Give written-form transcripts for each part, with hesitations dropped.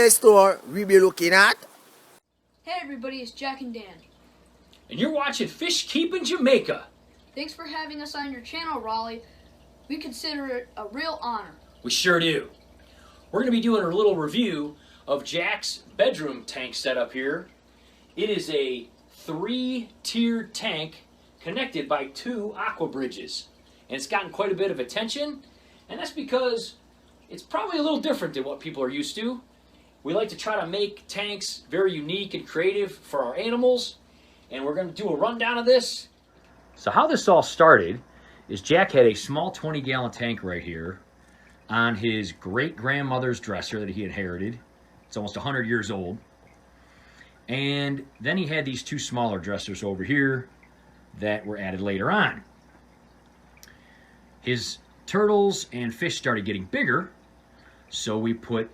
today's store we be looking at. Hey everybody, it's Jack and Dan. And you're watching Fish Keep in Jamaica. Thanks for having us on your channel, Raleigh. We consider it a real honor. We sure do. We're going to be doing a little review of Jack's bedroom tank setup here. It is a 3-tiered tank connected by 2 aqua bridges. And it's gotten quite a bit of attention, and that's because it's probably a little different than what people are used to. We like to try to make tanks very unique and creative for our animals, and we're going to do a rundown of this. So how this all started is Jack had a small 20-gallon tank right here on his great-grandmother's dresser that he inherited. It's almost 100 years old. And then he had these 2 smaller dressers over here that were added later on. His turtles and fish started getting bigger, so we put,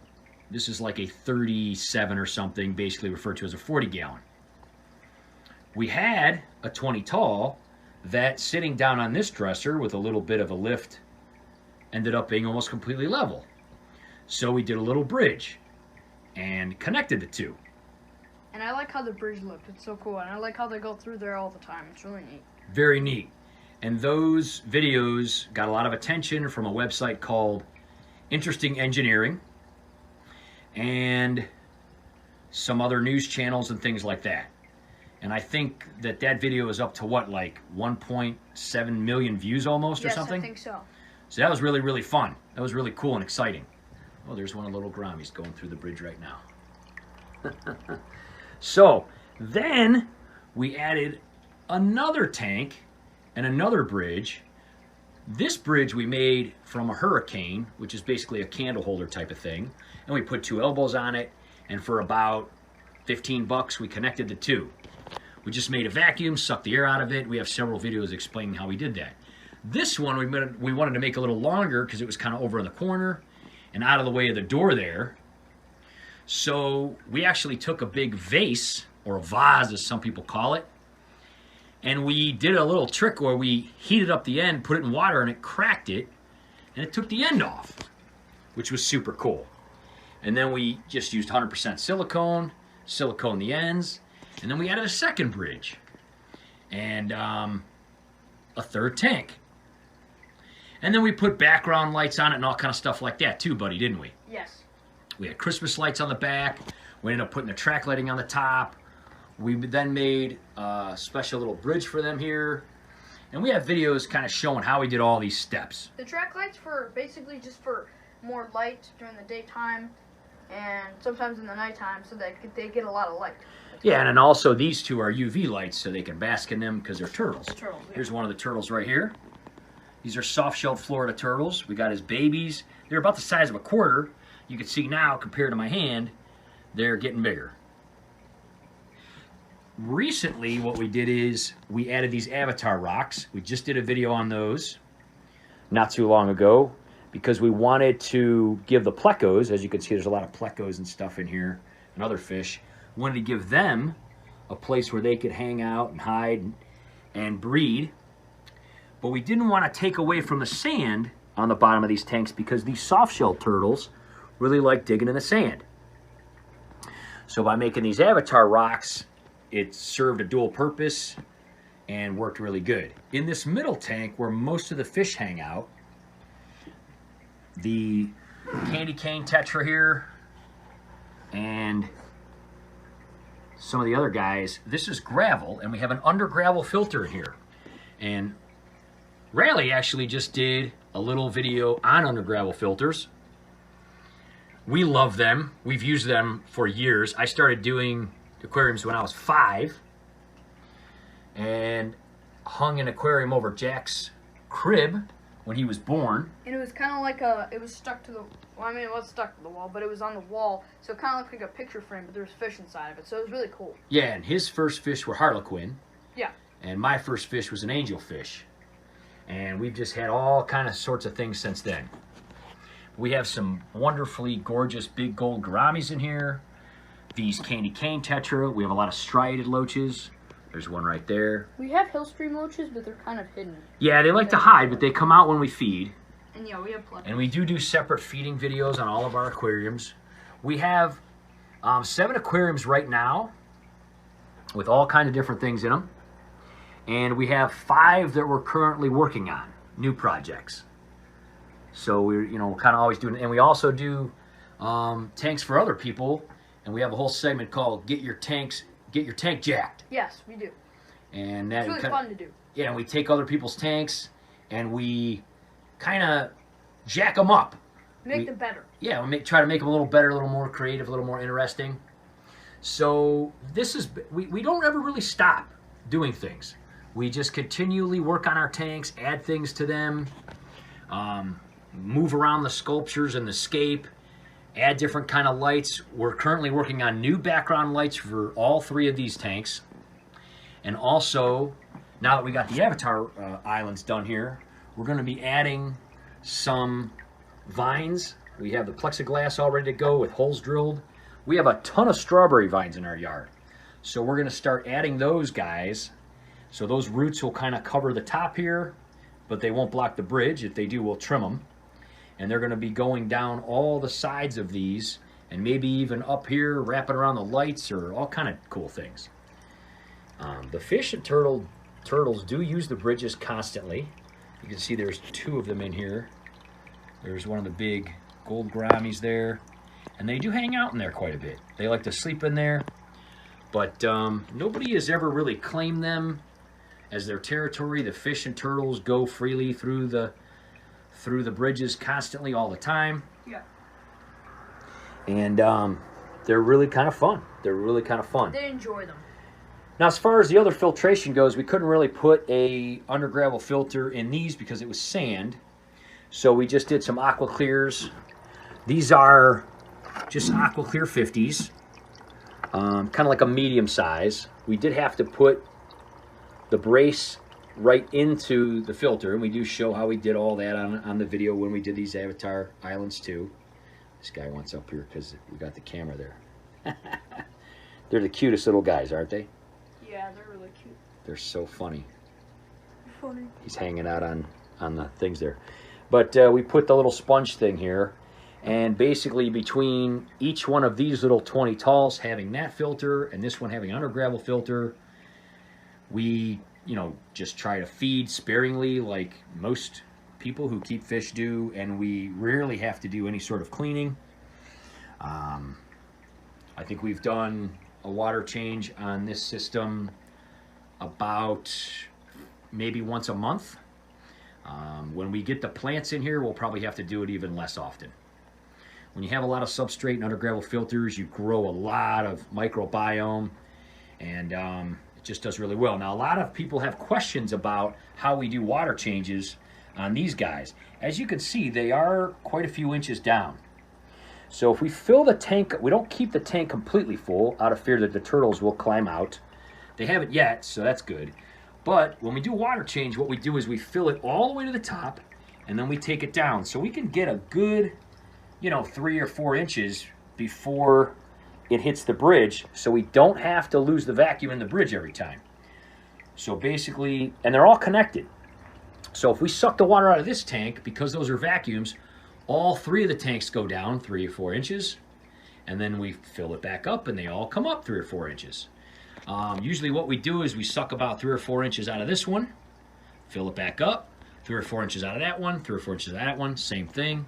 this is like a 37 or something, basically referred to as a 40-gallon. We had a 20 tall that, sitting down on this dresser with a little bit of a lift, ended up being almost completely level. So we did a little bridge and connected the 2. And I like how the bridge looked. It's so cool. And I like how they go through there all the time. It's really neat. Very neat. And those videos got a lot of attention from a website called Interesting Engineering and some other news channels and things like that. And I think that that video is up to what, like 1.7 million views almost, or something? Yes, I think so. So that was really, really fun. That was really cool and exciting. Oh, there's one of the little Grommies going through the bridge right now. So then we added another tank and another bridge. This bridge we made from a hurricane, which is basically a candle holder type of thing. And we put 2 elbows on it, and for about 15 bucks, we connected the 2. We just made a vacuum, sucked the air out of it. We have several videos explaining how we did that. This one we wanted to make a little longer because it was kind of over in the corner and out of the way of the door there. So we actually took a big vase, or a vase as some people call it, and we did a little trick where we heated up the end, put it in water, and it cracked it, and it took the end off, which was super cool. And then we just used 100% silicone the ends, and then we added a second bridge and a 3rd tank. And then we put background lights on it and all kind of stuff like that too, buddy, didn't we? Yes. We had Christmas lights on the back. We ended up putting the track lighting on the top. We then made a special little bridge for them here. And we have videos kind of showing how we did all these steps. The track lights for basically just for more light during the daytime and sometimes in the nighttime, so that they get a lot of light. Yeah, and then also these 2 are UV lights, so they can bask in them because they're turtles. Turtles, yeah. Here's one of the turtles right here. These are soft-shelled Florida turtles. We got his babies. They're about the size of a quarter. You can see now, compared to my hand, they're getting bigger. Recently, what we did is we added these avatar rocks. We just did a video on those not too long ago because we wanted to give the plecos, as you can see, there's a lot of plecos and stuff in here and other fish. We wanted to give them a place where they could hang out and hide and breed. But we didn't want to take away from the sand on the bottom of these tanks because these soft-shelled turtles really like digging in the sand. So by making these avatar rocks, it served a dual purpose and worked really good. In this middle tank where most of the fish hang out, the candy cane tetra here and some of the other guys, this is gravel, and we have an under gravel filter in here. And RALIEGH actually just did a little video on under gravel filters. We love them. We've used them for years. I started doing aquariums when I was 5 and hung an aquarium over Jack's crib when he was born. And it was kind of like it was stuck to the, well, I mean, it was stuck to the wall, but it was on the wall, so it kind of looked like a picture frame, but there was fish inside of it, so it was really cool. Yeah, and his first fish were harlequin. Yeah. And my first fish was an angelfish. And we've just had all kind of sorts of things since then. We have some wonderfully gorgeous big gold gouramis in here. These candy cane tetra. We have a lot of striated loaches. There's one right there. We have hill stream loaches, but they're kind of hidden. Yeah, they like to hide, but they come out when we feed. And yeah, we have plenty. And we do separate feeding videos on all of our aquariums. We have 7 aquariums right now with all kind of different things in them. And we have 5 that we're currently working on, new projects. So we're, you know, kind of always doing, and we also do tanks for other people. And we have a whole segment called Get Your Tank Jacked. Yes, we do. And that It's really fun to do. Yeah, and we take other people's tanks and we kind of jack them up. Make them better. Yeah, we try to make them a little better, a little more creative, a little more interesting. So this is, we don't ever really stop doing things. We just continually work on our tanks, add things to them, move around the sculptures and the scape, add different kind of lights. We're currently working on new background lights for all 3 of these tanks. And also, now that we got the avatar islands done here, we're going to be adding some vines. We have the plexiglass all ready to go with holes drilled. We have a ton of strawberry vines in our yard. So we're going to start adding those guys. So those roots will kind of cover the top here, but they won't block the bridge. If they do, we'll trim them. And they're going to be going down all the sides of these and maybe even up here, wrapping around the lights or all kind of cool things. The fish and turtles do use the bridges constantly. You can see there's 2 of them in here. There's one of the big gold gouramis there. And they do hang out in there quite a bit. They like to sleep in there. But nobody has ever really claimed them as their territory. The fish and turtles go freely through the bridges constantly all the time. Yeah. And they're really kind of fun. They're really kind of fun. They enjoy them. Now, as far as the other filtration goes, we couldn't really put a under gravel filter in these because it was sand. So we just did some aqua clears. These are just aqua clear 50s, kind of like a medium size. We did have to put the brace right into the filter, and we do show how we did all that on the video when we did these avatar islands too. This guy wants up here because we got the camera there. They're the cutest little guys, aren't they? Yeah, they're really cute. They're so funny. Funny. He's Hanging out on the things there. But we put the little sponge thing here, and basically between each one of these little 20 talls having that filter and this one having under gravel filter, we, you know, just try to feed sparingly like most people who keep fish do, and we rarely have to do any sort of cleaning. I think we've done a water change on this system about maybe once a month. When we get the plants in here, we'll probably have to do it even less often. When you have a lot of substrate and under gravel filters, you grow a lot of microbiome, and it just does really well. Now, a lot of people have questions about how we do water changes on these guys. As you can see, they are quite a few inches down. So if we fill the tank, we don't keep the tank completely full out of fear that the turtles will climb out. They haven't yet, so that's good. But when we do water change, what we do is we fill it all the way to the top, and then we take it down. So we can get a good, you know, 3 or 4 inches before it hits the bridge, so we don't have to lose the vacuum in the bridge every time. So basically, and they're all connected. So if we suck the water out of this tank, because those are vacuums, all 3 of the tanks go down 3 or 4 inches, and then we fill it back up and they all come up 3 or 4 inches. Usually what we do is we suck about 3 or 4 inches out of this one, fill it back up, 3 or 4 inches out of that one, 3 or 4 inches out of that one, same thing.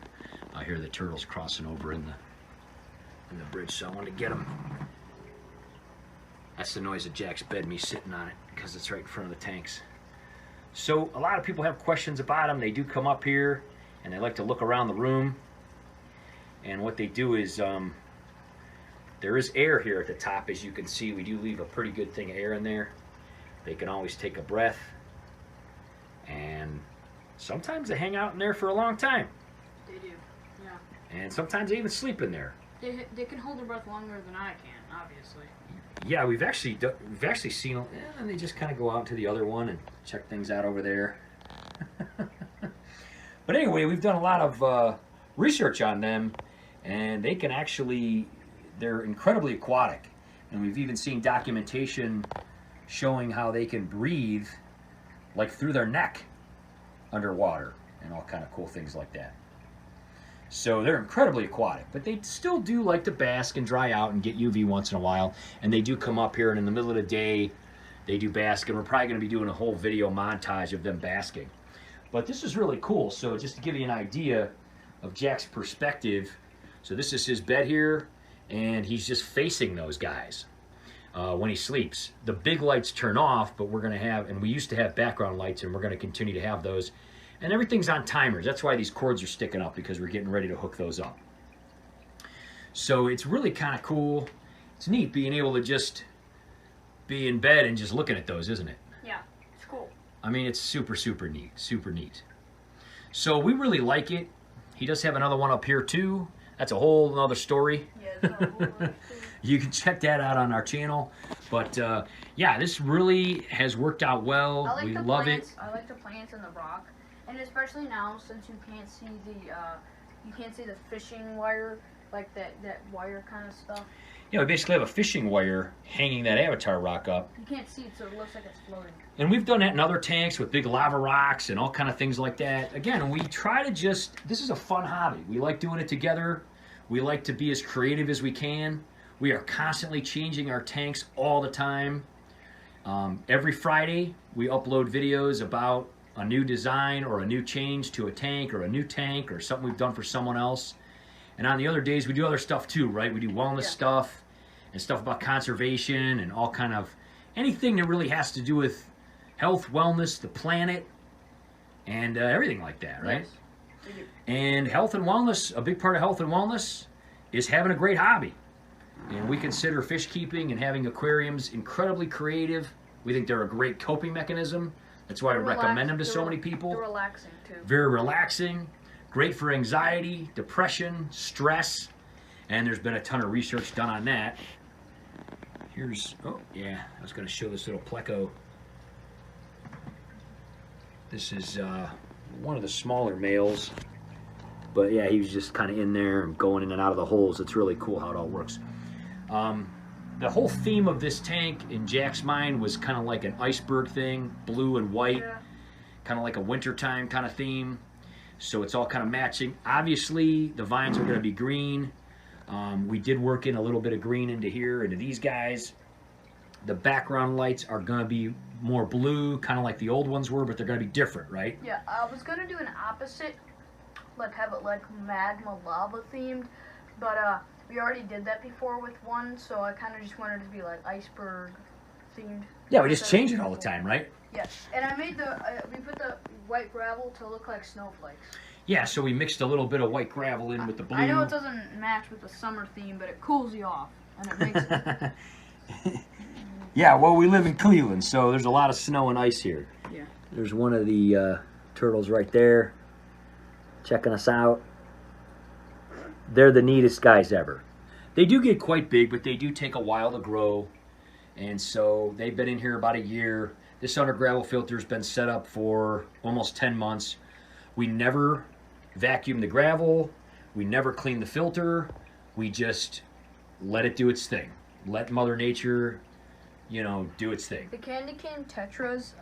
I hear the turtles crossing over in the bridge, so I wanted to get them. That's the noise of Jack's bed, me sitting on it, because it's right in front of the tanks. So a lot of people have questions about them. They do come up here and they like to look around the room. And what they do is, there is air here at the top. As you can see, we do leave a pretty good thing of air in there. They can always take a breath. And sometimes they hang out in there for a long time. They do, yeah. And sometimes they even sleep in there. They can hold their breath longer than I can, obviously. Yeah, we've actually seen them, and they just kind of go out to the other one and check things out over there. But anyway, we've done a lot of research on them, and they can actually, they're incredibly aquatic. And we've even seen documentation showing how they can breathe like through their neck underwater and all kind of cool things like that. So they're incredibly aquatic, but they still do like to bask and dry out and get UV once in a while. And they do come up here, and in the middle of the day, they do bask, and we're probably going to be doing a whole video montage of them basking. But this is really cool. So just to give you an idea of Jack's perspective, so this is his bed here, and he's just facing those guys when he sleeps. The big lights turn off, but we're going to have, and we used to have background lights, and we're going to continue to have those. And everything's on timers. That's why these cords are sticking up, because we're getting ready to hook those up. So it's really kind of cool. It's neat being able to just be in bed and just looking at those, isn't it? Yeah, it's cool. I mean, it's super, super neat. Super neat. So we really like it. He does have another one up here too. That's a whole other story. Yeah, it's a whole lot. You can check that out on our channel. But yeah, this really has worked out well. I like We the love plants. it. I like the plants and the rock, and especially now since you can't see the fishing wire, like that wire kind of stuff. Yeah, we basically have a fishing wire hanging that avatar rock up. You can't see it, so it looks like it's floating. And we've done that in other tanks with big lava rocks and all kind of things like that. Again, we try to just, this is a fun hobby. We like doing it together. We like to be as creative as we can. We are constantly changing our tanks all the time. Every Friday, we upload videos about a new design or a new change to a tank or a new tank or something we've done for someone else. And on the other days, we do other stuff too, right? We do wellness stuff and stuff about conservation and all kind of anything that really has to do with health, wellness, the planet, and everything like that, right? Yes, we do. And health and wellness, a big part of health and wellness is having a great hobby. And we consider fish keeping and having aquariums incredibly creative. We think they're a great coping mechanism. That's why I recommend them to so many people. They're relaxing too. Very relaxing, great for anxiety, depression, stress, and there's been a ton of research done on that. Here's, oh yeah, I was going to show this little pleco. This is one of the smaller males, but yeah, he was just kind of in there and going in and out of the holes. It's really cool how it all works. The whole theme of this tank in Jack's mind was kind of like an iceberg thing, blue and white, kind of like a wintertime kind of theme. So it's all kind of matching. Obviously, the vines are going to be green. We did work in a little bit of green into here, into these guys. The background lights are going to be more blue, kind of like the old ones were, but they're going to be different, right? Yeah, I was going to do an opposite, like have it like magma lava themed, but we already did that before with one, so I kind of just wanted it to be like iceberg themed. Yeah, we just change it all the time, right? Yes, and I made we put the white gravel to look like snowflakes. Yeah, so we mixed a little bit of white gravel in with the blue. I know it doesn't match with the summer theme, but it cools you off, and it makes it. Yeah, well, we live in Cleveland, so there's a lot of snow and ice here. Yeah. There's one of the turtles right there checking us out. They're the neatest guys ever. They do get quite big, but they do take a while to grow. And so they've been in here about a year. This under gravel filter has been set up for almost 10 months. We never vacuum the gravel. We never clean the filter. We just let it do its thing. Let Mother Nature, you know, do its thing. The candy cane tetras,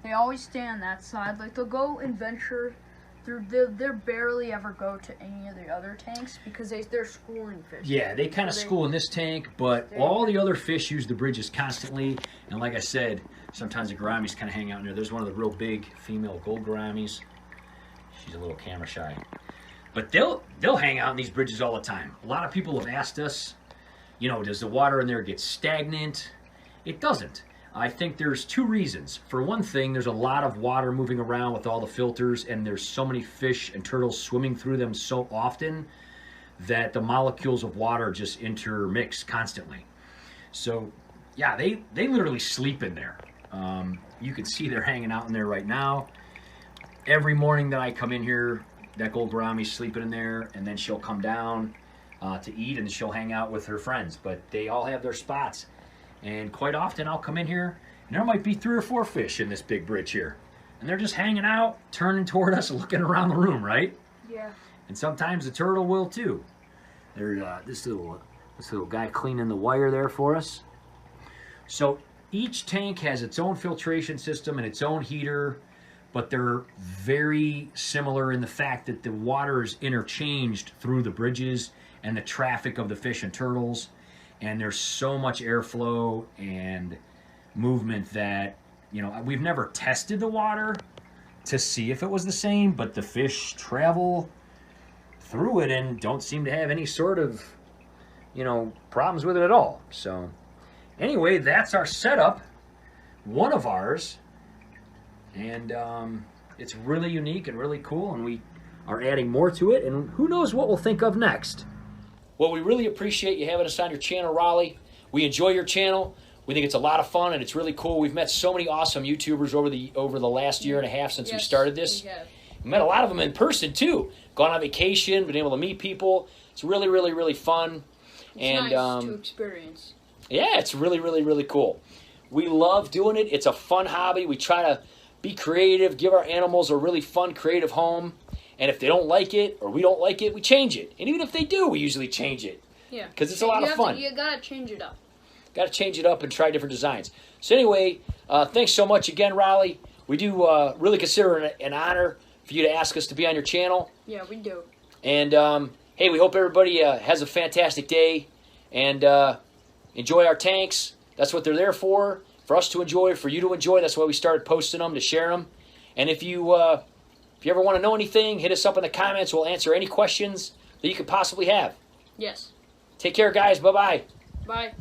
they always stay on that side. Like, they'll go and venture through, they'll barely ever go to any of the other tanks because they're schooling fish. Yeah, they kind of school in this tank, but all the other fish use the bridges constantly. And like I said, sometimes the gouramis kind of hang out in there. There's one of the real big female gold gouramis. She's a little camera shy. But they'll hang out in these bridges all the time. A lot of people have asked us, you know, does the water in there get stagnant? It doesn't. I think there's two reasons. For one thing, there's a lot of water moving around with all the filters, and there's so many fish and turtles swimming through them so often that the molecules of water just intermix constantly. So, yeah, they literally sleep in there. You can see they're hanging out in there right now. Every morning that I come in here, that gold gourami's sleeping in there, and then she'll come down to eat, and she'll hang out with her friends. But they all have their spots. And quite often I'll come in here and there might be 3 or 4 fish in this big bridge here. And they're just hanging out, turning toward us, looking around the room, right? Yeah. And sometimes the turtle will too. There's this little guy cleaning the wire there for us. So each tank has its own filtration system and its own heater, but they're very similar in the fact that the water is interchanged through the bridges and the traffic of the fish and turtles, and there's so much airflow and movement that, you know, we've never tested the water to see if it was the same, but the fish travel through it and don't seem to have any sort of, you know, problems with it at all. So anyway, that's our setup, one of ours, and it's really unique and really cool, and we are adding more to it, and who knows what we'll think of next. Well, we really appreciate you having us on your channel, Raleigh. We enjoy your channel. We think it's a lot of fun, and it's really cool. We've met so many awesome YouTubers over the last year and a half since we started this. We met a lot of them in person, too. Gone on vacation, been able to meet people. It's really, really, really fun. It's nice to experience. Yeah, it's really, really, really cool. We love doing it. It's a fun hobby. We try to be creative, give our animals a really fun, creative home. And if they don't like it, or we don't like it, we change it. And even if they do, we usually change it. Yeah. Because it's a lot of fun. You gotta change it up. Got to change it up and try different designs. So anyway, thanks so much again, Raleigh. We do really consider it an honor for you to ask us to be on your channel. Yeah, we do. And hey, we hope everybody has a fantastic day and enjoy our tanks. That's what they're there for us to enjoy, for you to enjoy. That's why we started posting them, to share them. And if you ever want to know anything, hit us up in the comments. We'll answer any questions that you could possibly have. Yes. Take care, guys. Bye-bye. Bye.